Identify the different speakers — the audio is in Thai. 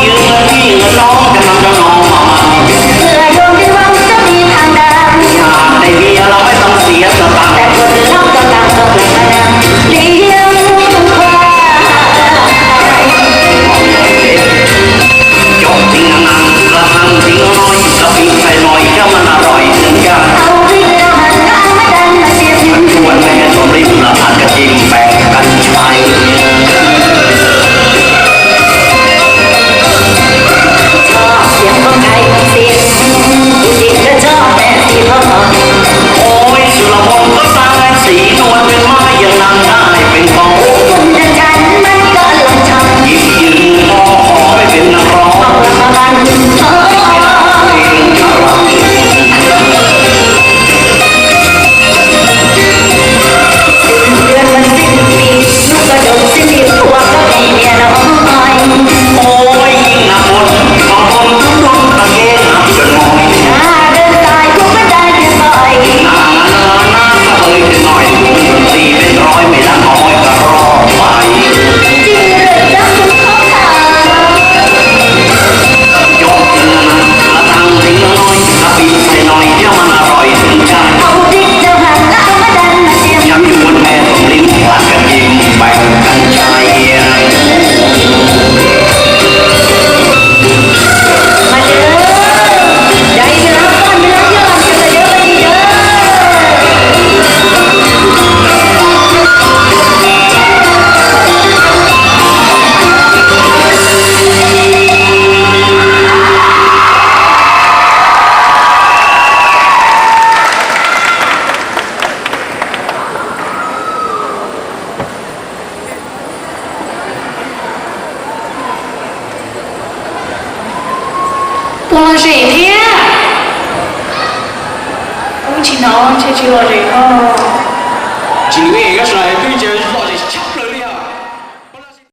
Speaker 1: ยืมเงินพี่เงินน้องจะนำเจ้าน้องมาเมื่อโยมที่หวังจะมีทางดังหากได้เมียเราไม่ต้องเสียสตังค์แต่คนเราก็ต่างต้องแบ่งเลี้ยงควายจบทิ้งนางกระทั่งทิ้งน้อยกะปิใส่หน่อยเจ้ามันอร่อยถึงใจเอาที่เราหันหน้ามาดันมาเสียบมันชวนแม่สมริมละพันกระทิงแบ่งกันใช้เสียงของไก่เสียงที่ก็ชอบแต่ที่พ่อโอ้ยสุรพลก็ตายสีนวลเป็นไม้ยังนางได้เป็นของคนดังฉันมันก็ลงช่องหยิบยืนพอขอไม่เป็นนักร้องเอาละมันเองคาราเดือนมันสิ้นปีลูกกระดกสิ้นปีผัวก็มีเมียน้อยโอ้ยยิ่งหนักหมดบางคนทุกคนตะเกียงหักจนมอยหน้าเดินสายกูก็ได้แค่ซอยหน้าก็เอ้ยจะหน่อยตีเป็นร้อยไม่ละน้อยก็รอไปจริงหรือยังคุณพ่อค่ะยกเงินละตังทิ้งน้อยกะปิใส่หน่อยเดี๋ยวมันอร่อยถึงใจเอาดิเจ้าหันหน้ามาดันมาเสียบย้ำอยู่บนแม่ตรงลิ้นผลัดกันยิ้มแบ่งกันใช้มาเด้อใจเนื้อก้อนเนื้อยอดจะเด้อไปเด้อ我们这一天，我们经常去这个，今天应该是来对接老的。